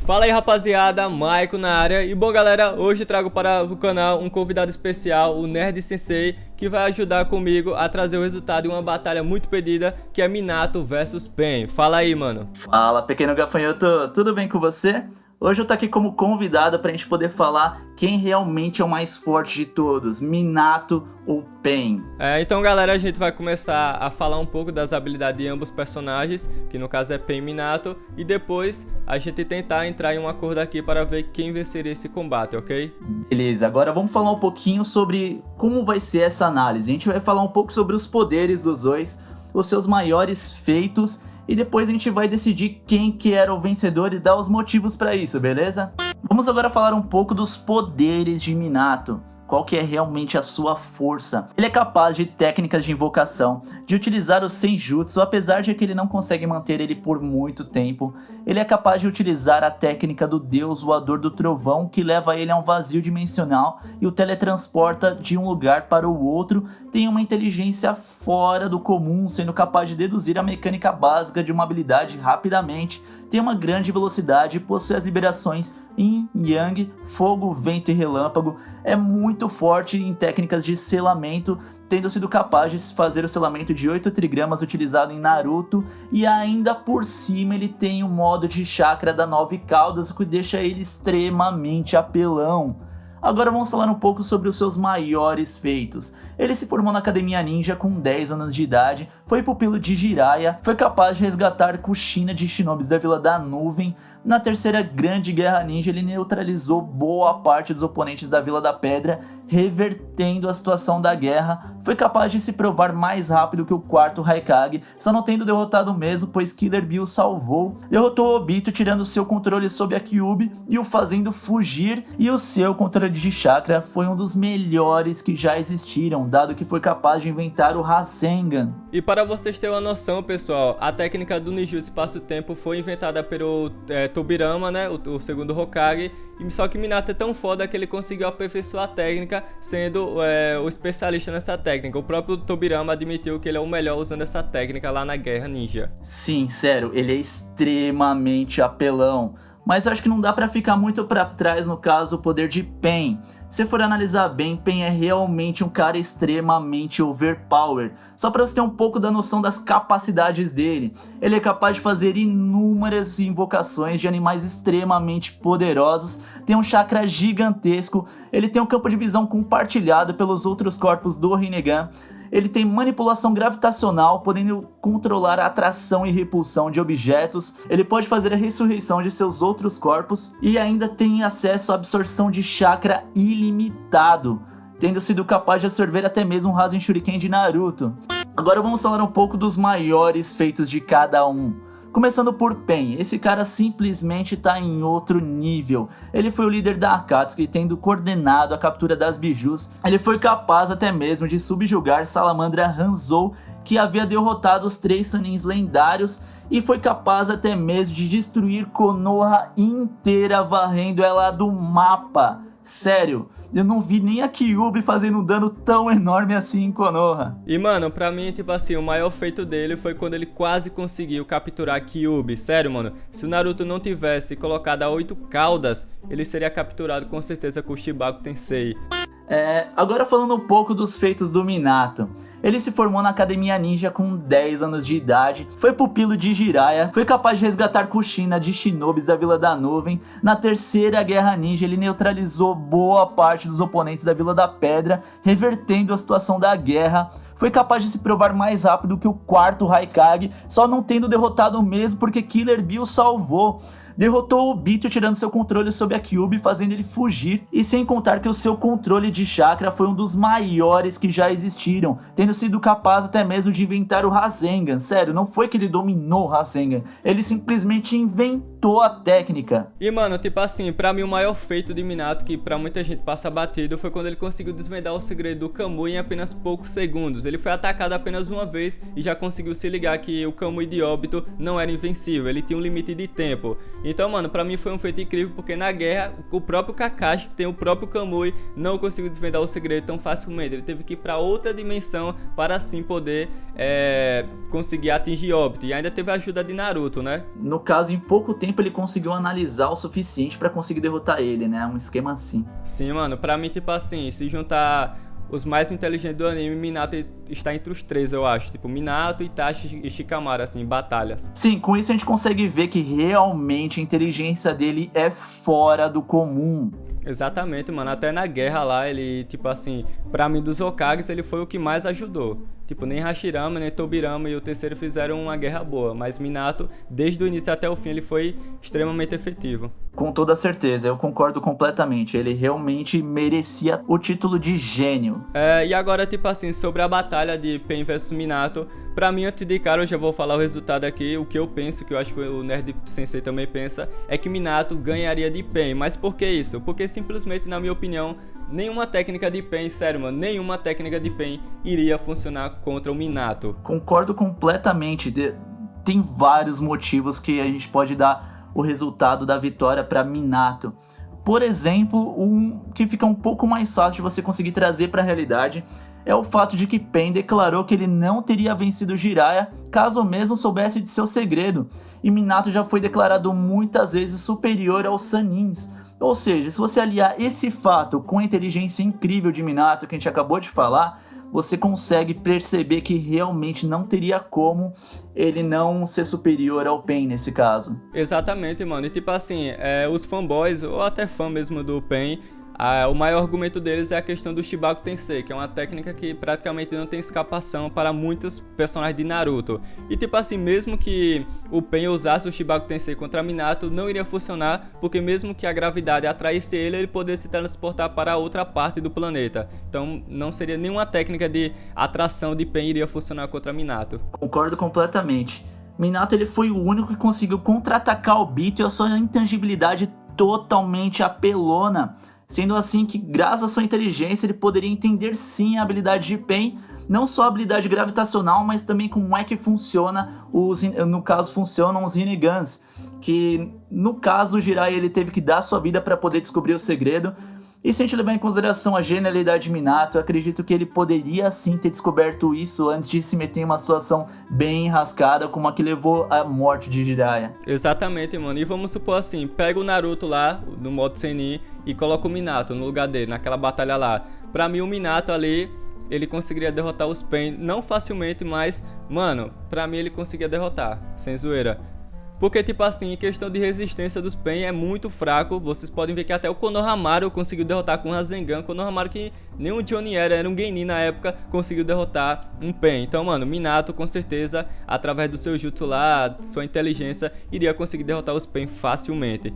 Fala aí rapaziada, Maicon na área. E bom galera, hoje trago para o canal um convidado especial, o Nerd Sensei, que vai ajudar comigo a trazer o resultado de uma batalha muito pedida, que é Minato versus Pain. Fala aí, mano. Fala, pequeno gafanhoto, tudo bem com você? Hoje eu tô aqui como convidado pra gente poder falar quem realmente é o mais forte de todos, Minato ou Pain. Então galera, a gente vai começar a falar um pouco das habilidades de ambos personagens, que no caso é Pain e Minato, e depois a gente tentar entrar em um acordo aqui para ver quem venceria esse combate, ok? Beleza, agora vamos falar um pouquinho sobre como vai ser essa análise. A gente vai falar um pouco sobre os poderes dos dois, os seus maiores feitos, e depois a gente vai decidir quem que era o vencedor e dar os motivos para isso, beleza? Vamos agora falar um pouco dos poderes de Minato. Qual que é realmente a sua força? Ele é capaz de técnicas de invocação, de utilizar o Senjutsu, apesar de que ele não consegue manter ele por muito tempo. Ele é capaz de utilizar a técnica do Deus Voador do Trovão, que leva ele a um vazio dimensional e o teletransporta de um lugar para o outro. Tem uma inteligência fora do comum, sendo capaz de deduzir a mecânica básica de uma habilidade rapidamente. Tem uma grande velocidade e possui as liberações Yin, Yang, Fogo, Vento e Relâmpago. É muito forte em técnicas de selamento, tendo sido capaz de fazer o selamento de 8 trigramas utilizado em Naruto, e ainda por cima ele tem o modo de chakra da 9 caudas, o que deixa ele extremamente apelão. Agora vamos falar um pouco sobre os seus maiores feitos. Ele se formou na Academia Ninja com 10 anos de idade, foi pupilo de Jiraiya, foi capaz de resgatar Kushina de Shinobis da Vila da Nuvem. Na terceira grande guerra ninja ele neutralizou boa parte dos oponentes da Vila da Pedra, revertendo a situação da guerra. Foi capaz de se provar mais rápido que o quarto Raikage, só não tendo derrotado o mesmo, pois Killer Bee o salvou. Derrotou Obito tirando seu controle sobre a Kyuubi e o fazendo fugir, e o seu controle de chakra foi um dos melhores que já existiram, dado que foi capaz de inventar o Rasengan. E para vocês terem uma noção, pessoal, a técnica do Ninjutsu Espaço-Tempo foi inventada pelo Tobirama, né, o segundo Hokage, só que Minato é tão foda que ele conseguiu aperfeiçoar a técnica, sendo o especialista nessa técnica. O próprio Tobirama admitiu que ele é o melhor usando essa técnica lá na Guerra Ninja. Sim, sério, ele é extremamente apelão. Mas eu acho que não dá pra ficar muito pra trás no caso o poder de Pain. Se for analisar bem, Pain é realmente um cara extremamente overpowered. Só pra você ter um pouco da noção das capacidades dele. Ele é capaz de fazer inúmeras invocações de animais extremamente poderosos. Tem um chakra gigantesco. Ele tem um campo de visão compartilhado pelos outros corpos do Rinnegan. Ele tem manipulação gravitacional, podendo controlar a atração e repulsão de objetos. Ele pode fazer a ressurreição de seus outros corpos. E ainda tem acesso à absorção de chakra ilimitado, tendo sido capaz de absorver até mesmo um Rasen Shuriken de Naruto. Agora vamos falar um pouco dos maiores feitos de cada um. Começando por Pain, esse cara simplesmente tá em outro nível. Ele foi o líder da Akatsuki, tendo coordenado a captura das bijus. Ele foi capaz até mesmo de subjugar Salamandra Hanzou, que havia derrotado os 3 Sanins lendários, e foi capaz até mesmo de destruir Konoha inteira, varrendo ela do mapa. Sério, eu não vi nem a Kyuubi fazendo um dano tão enorme assim em Konoha. E mano, pra mim, tipo assim, o maior feito dele foi quando ele quase conseguiu capturar a Kyuubi. Sério, mano, se o Naruto não tivesse colocado a 8 caudas, ele seria capturado com certeza com o Shibaku Tensei. Agora falando um pouco dos feitos do Minato. Ele se formou na Academia Ninja com 10 anos de idade, foi pupilo de Jiraiya, foi capaz de resgatar Kushina de Shinobis da Vila da Nuvem. Na terceira guerra ninja ele neutralizou boa parte dos oponentes da Vila da Pedra, revertendo a situação da guerra. Foi capaz de se provar mais rápido que o quarto Raikage, só não tendo derrotado o mesmo porque Killer Bee o salvou. Derrotou Obito tirando seu controle sobre a Kyuubi, fazendo ele fugir, e sem contar que o seu controle de chakra foi um dos maiores que já existiram, tendo sido capaz até mesmo de inventar o Rasengan. Sério, não foi que ele dominou o Rasengan, ele simplesmente inventou a técnica. E mano, tipo assim, pra mim o maior feito de Minato, que pra muita gente passa batido, foi quando ele conseguiu desvendar o segredo do Kamui em apenas poucos segundos. Ele foi atacado apenas uma vez e já conseguiu se ligar que o Kamui de Obito não era invencível, ele tinha um limite de tempo. Então, mano, pra mim foi um feito incrível, porque na guerra, o próprio Kakashi, que tem o próprio Kamui, não conseguiu desvendar o segredo tão facilmente. Ele teve que ir pra outra dimensão para assim poder conseguir atingir Obito. E ainda teve a ajuda de Naruto, né? No caso, em pouco tempo ele conseguiu analisar o suficiente pra conseguir derrotar ele, né? Um esquema assim. Sim, mano, pra mim, tipo assim, se juntar os mais inteligentes do anime, Minato está entre os três, eu acho. Tipo, Minato, Itachi e Shikamaru, assim, em batalhas. Sim, com isso a gente consegue ver que realmente a inteligência dele é fora do comum. Exatamente, mano. Até na guerra lá, ele, tipo assim, pra mim dos Hokages, ele foi o que mais ajudou. Tipo, nem Hashirama, nem Tobirama e o terceiro fizeram uma guerra boa. Mas Minato, desde o início até o fim, ele foi extremamente efetivo. Com toda certeza, eu concordo completamente. Ele realmente merecia o título de gênio. E agora, tipo assim, sobre a batalha de Pain vs Minato, pra mim, antes de cara, eu já vou falar o resultado aqui. O que eu penso, que eu acho que o Nerd Sensei também pensa, é que Minato ganharia de Pain. Mas por que isso? Porque simplesmente, na minha opinião, nenhuma técnica de Pain, sério, mano, nenhuma técnica de Pain iria funcionar contra o Minato. Concordo completamente. Tem vários motivos que a gente pode dar o resultado da vitória para Minato. Por exemplo, um que fica um pouco mais fácil de você conseguir trazer para a realidade é o fato de que Pain declarou que ele não teria vencido Jiraiya caso mesmo soubesse de seu segredo, e Minato já foi declarado muitas vezes superior aos Sanins. Ou seja, se você aliar esse fato com a inteligência incrível de Minato que a gente acabou de falar, você consegue perceber que realmente não teria como ele não ser superior ao Pain nesse caso. Exatamente, mano. E tipo assim, os fanboys, ou até fã mesmo do Pain, o maior argumento deles é a questão do Shibaku Tensei, que é uma técnica que praticamente não tem escapação para muitos personagens de Naruto. E tipo assim, mesmo que o Pain usasse o Shibaku Tensei contra Minato, não iria funcionar, porque mesmo que a gravidade atraísse ele, ele poderia se transportar para outra parte do planeta. Então não seria nenhuma técnica de atração de Pain iria funcionar contra Minato. Concordo completamente. Minato ele foi o único que conseguiu contra-atacar o Obito e a sua intangibilidade totalmente apelona. Sendo assim que, graças à sua inteligência, ele poderia entender sim a habilidade de Pain, não só a habilidade gravitacional, mas também como é que funciona, no caso, funcionam os Rinegans, que no caso o Jiraiya ele teve que dar sua vida para poder descobrir o segredo. E se a gente levar em consideração a genialidade de Minato, eu acredito que ele poderia sim ter descoberto isso antes de se meter em uma situação bem enrascada como a que levou à morte de Jiraiya. Exatamente, mano. E vamos supor assim, pega o Naruto lá, no modo Sennin, e coloca o Minato no lugar dele, naquela batalha lá. Pra mim, o Minato ali, ele conseguiria derrotar os Pain, não facilmente, mas, mano, pra mim ele conseguia derrotar, sem zoeira. Porque, tipo assim, em questão de resistência dos Pain é muito fraco. Vocês podem ver que até o Konohamaru conseguiu derrotar com o Rasengan. Konohamaru que nem um Johnny era um Genin na época, conseguiu derrotar um Pain. Então, mano, Minato com certeza, através do seu jutsu lá, sua inteligência, iria conseguir derrotar os Pain facilmente.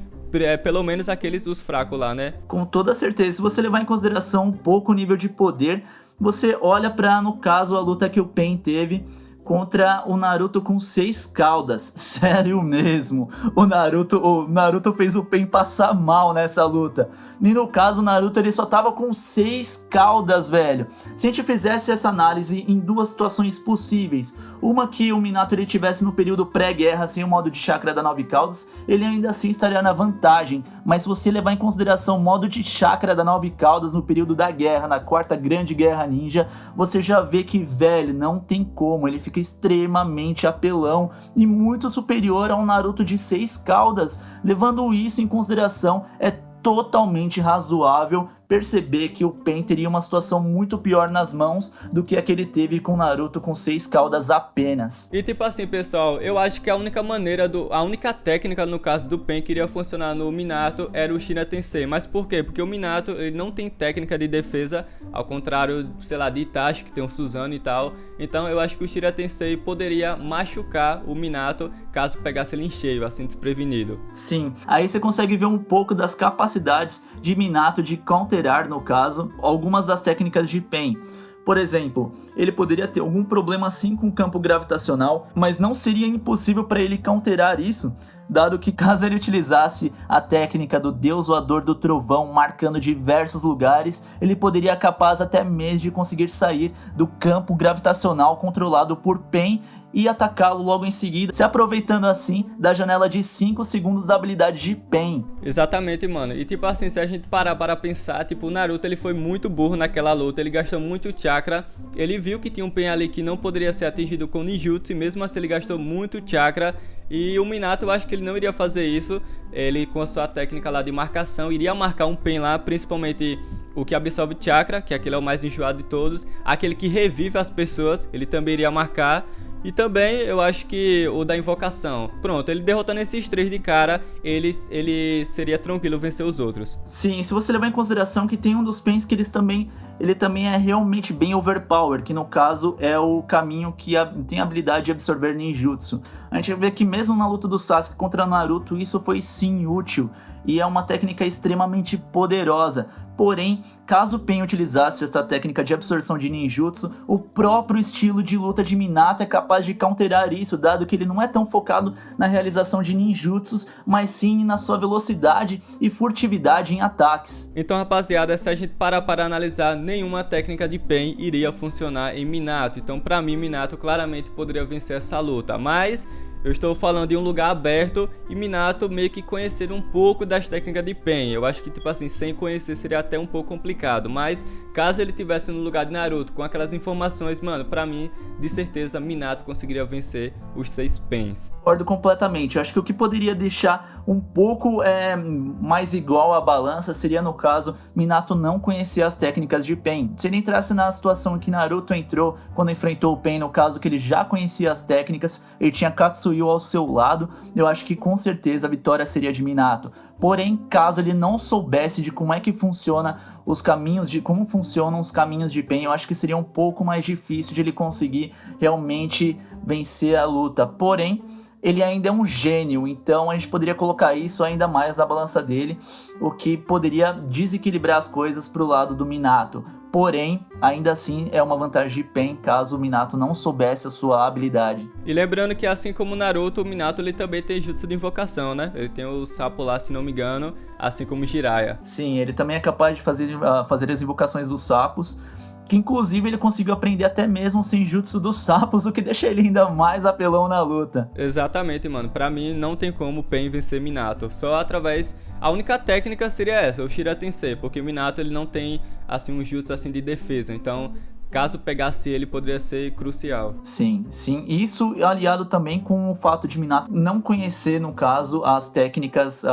Pelo menos aqueles, os fracos lá, né? Com toda certeza, se você levar em consideração um pouco o nível de poder, você olha pra, no caso, a luta que o Pain teve contra o Naruto com 6 caudas. Sério mesmo. O Naruto fez o Pain passar mal nessa luta. E no caso, o Naruto ele só tava com 6 caudas, velho. Se a gente fizesse essa análise em duas situações possíveis, uma que o Minato ele tivesse no período pré-guerra sem o modo de chakra da 9 caudas, ele ainda assim estaria na vantagem. Mas se você levar em consideração o modo de chakra da 9 caudas no período da guerra, na quarta grande guerra ninja, você já vê que, velho, não tem como. Ele fica extremamente apelão e muito superior ao Naruto de 6 caudas. Levando isso em consideração, é totalmente razoável perceber que o Pain teria uma situação muito pior nas mãos do que a que ele teve com o Naruto com 6 caudas apenas. E tipo assim, pessoal, eu acho que a única técnica no caso do Pain que iria funcionar no Minato era o Shina Tensei. Mas por quê? Porque o Minato ele não tem técnica de defesa, ao contrário, sei lá, de Itachi, que tem o Susanoo e tal. Então eu acho que o Shina Tensei poderia machucar o Minato caso pegasse ele em cheio, assim, desprevenido. Sim, aí você consegue ver um pouco das capacidades de Minato de counterar, no caso, algumas das técnicas de Pain. Por exemplo, ele poderia ter algum problema sim com o campo gravitacional, mas não seria impossível para ele counterar isso dado que caso ele utilizasse a técnica do Deus Voador do Trovão, marcando diversos lugares, ele poderia capaz até mesmo de conseguir sair do campo gravitacional controlado por Pain e atacá-lo logo em seguida, se aproveitando assim da janela de 5 segundos da habilidade de Pain. Exatamente, mano. E tipo assim, se a gente parar para pensar, tipo, o Naruto ele foi muito burro naquela luta, ele gastou muito chakra, ele viu que tinha um Pain ali que não poderia ser atingido com ninjutsu e mesmo assim ele gastou muito chakra. E o Minato, eu acho que ele não iria fazer isso, ele com a sua técnica lá de marcação, iria marcar um Pain lá, principalmente o que absorve chakra, que aquele é o mais enjoado de todos, aquele que revive as pessoas, ele também iria marcar. E também eu acho que o da invocação. Pronto, ele derrotando esses 3 de cara, ele seria tranquilo vencer os outros. Sim, se você levar em consideração que tem um dos Pains que ele também é realmente bem overpower, que no caso é o caminho que tem a habilidade de absorver ninjutsu. A gente vê que mesmo na luta do Sasuke contra Naruto, isso foi sim útil, e é uma técnica extremamente poderosa. Porém, caso Pain utilizasse essa técnica de absorção de ninjutsu, o próprio estilo de luta de Minato é capaz de counterar isso, dado que ele não é tão focado na realização de ninjutsus, mas sim na sua velocidade e furtividade em ataques. Então, rapaziada, se a gente parar para analisar, nenhuma técnica de Pain iria funcionar em Minato. Então, pra mim, Minato claramente poderia vencer essa luta, mas eu estou falando de um lugar aberto e Minato meio que conhecer um pouco das técnicas de Pain. Eu acho que, tipo assim, sem conhecer seria até um pouco complicado. Mas caso ele tivesse no lugar de Naruto com aquelas informações, mano, pra mim, de certeza, Minato conseguiria vencer os 6 Pains. Concordo completamente. Eu acho que o que poderia deixar um pouco mais igual a balança seria, no caso, Minato não conhecer as técnicas de Pain. Se ele entrasse na situação que Naruto entrou quando enfrentou o Pain, no caso que ele já conhecia as técnicas, ele tinha Katsuhiro ao seu lado, eu acho que com certeza a vitória seria de Minato. Porém, caso ele não soubesse de como é que funciona os caminhos, de como funcionam os caminhos de Pain, eu acho que seria um pouco mais difícil de ele conseguir realmente vencer a luta. Porém, ele ainda é um gênio, então a gente poderia colocar isso ainda mais na balança dele, o que poderia desequilibrar as coisas pro lado do Minato. Porém, ainda assim é uma vantagem de Pain caso o Minato não soubesse a sua habilidade. E lembrando que assim como o Naruto, o Minato ele também tem jutsu de invocação, né? Ele tem o sapo lá, se não me engano, assim como o Jiraiya. Sim, ele também é capaz de fazer as invocações dos sapos, que inclusive ele conseguiu aprender até mesmo o Senjutsu dos sapos, o que deixa ele ainda mais apelão na luta. Exatamente, mano. Pra mim não tem como o Pain vencer Minato. Só através... A única técnica seria essa, o Shira Tensei, porque o Minato ele não tem assim um jutsu assim de defesa. Então, caso pegasse ele, poderia ser crucial. Sim, sim. Isso aliado também com o fato de Minato não conhecer, no caso, as técnicas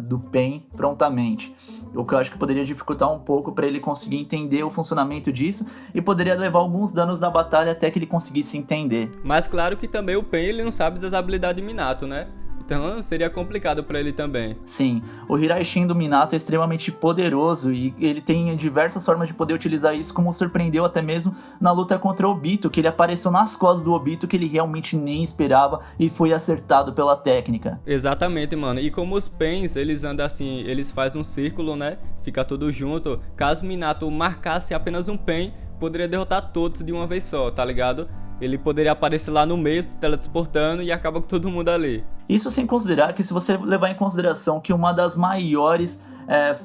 do Pain prontamente. O que eu acho que poderia dificultar um pouco para ele conseguir entender o funcionamento disso e poderia levar alguns danos na batalha até que ele conseguisse entender. Mas claro que também o Pain ele não sabe das habilidades de Minato, né? Então seria complicado pra ele também. Sim, o Hiraishin do Minato é extremamente poderoso e ele tem diversas formas de poder utilizar isso, como surpreendeu até mesmo na luta contra o Obito, que ele apareceu nas costas do Obito que ele realmente nem esperava e foi acertado pela técnica. Exatamente, mano. E como os Pains, eles andam assim, eles fazem um círculo, né? Fica tudo junto. Caso Minato marcasse apenas um Pain, poderia derrotar todos de uma vez só, tá ligado? Ele poderia aparecer lá no meio, se teletransportando e acaba com todo mundo ali. Isso sem considerar que, se você levar em consideração que uma das maiores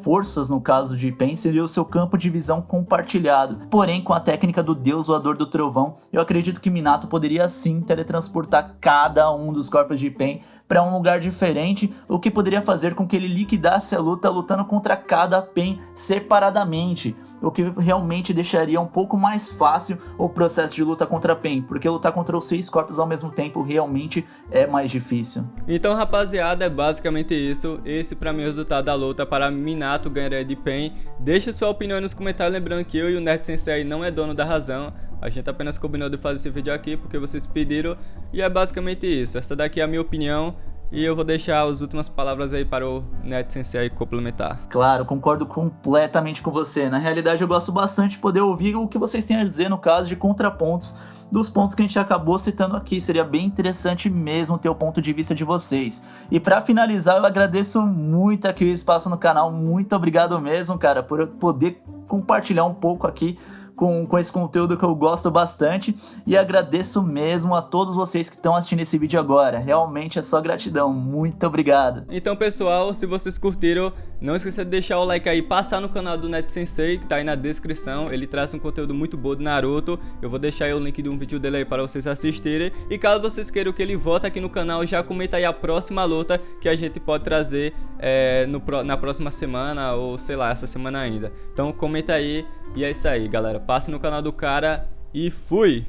forças, no caso de Pain, seria o seu campo de visão compartilhado. Porém, com a técnica do Deus Voador do Trovão, eu acredito que Minato poderia sim teletransportar cada um dos corpos de Pain para um lugar diferente, o que poderia fazer com que ele liquidasse a luta lutando contra cada Pain separadamente, o que realmente deixaria um pouco mais fácil o processo de luta contra Pain, porque lutar contra os 6 corpos ao mesmo tempo realmente é mais difícil. Então, rapaziada, é basicamente isso. Esse pra mim é o resultado da luta. Para Minato ganharia de Pain. Deixe sua opinião aí nos comentários, lembrando que eu e o Nerd Sensei não é dono da razão. A gente apenas combinou de fazer esse vídeo aqui porque vocês pediram. E é basicamente isso. Essa daqui é a minha opinião. E eu vou deixar as últimas palavras aí para o Nerd Sensei complementar. Claro, concordo completamente com você. Na realidade, eu gosto bastante de poder ouvir o que vocês têm a dizer no caso de contrapontos dos pontos que a gente acabou citando aqui. Seria bem interessante mesmo ter o ponto de vista de vocês. E para finalizar, eu agradeço muito aqui o espaço no canal. Muito obrigado mesmo, cara, por eu poder compartilhar um pouco aqui com esse conteúdo que eu gosto bastante. E agradeço mesmo a todos vocês que estão assistindo esse vídeo agora. Realmente é só gratidão. Muito obrigado. Então, pessoal, se vocês curtiram, não esqueça de deixar o like aí, passar no canal do Net Sensei, que tá aí na descrição. Ele traz um conteúdo muito bom de Naruto. Eu vou deixar aí o link de um vídeo dele aí para vocês assistirem. E caso vocês queiram que ele volte aqui no canal, já comenta aí a próxima luta que a gente pode trazer na próxima semana, ou sei lá, essa semana ainda. Então comenta aí, e é isso aí, galera. Passe no canal do cara e fui!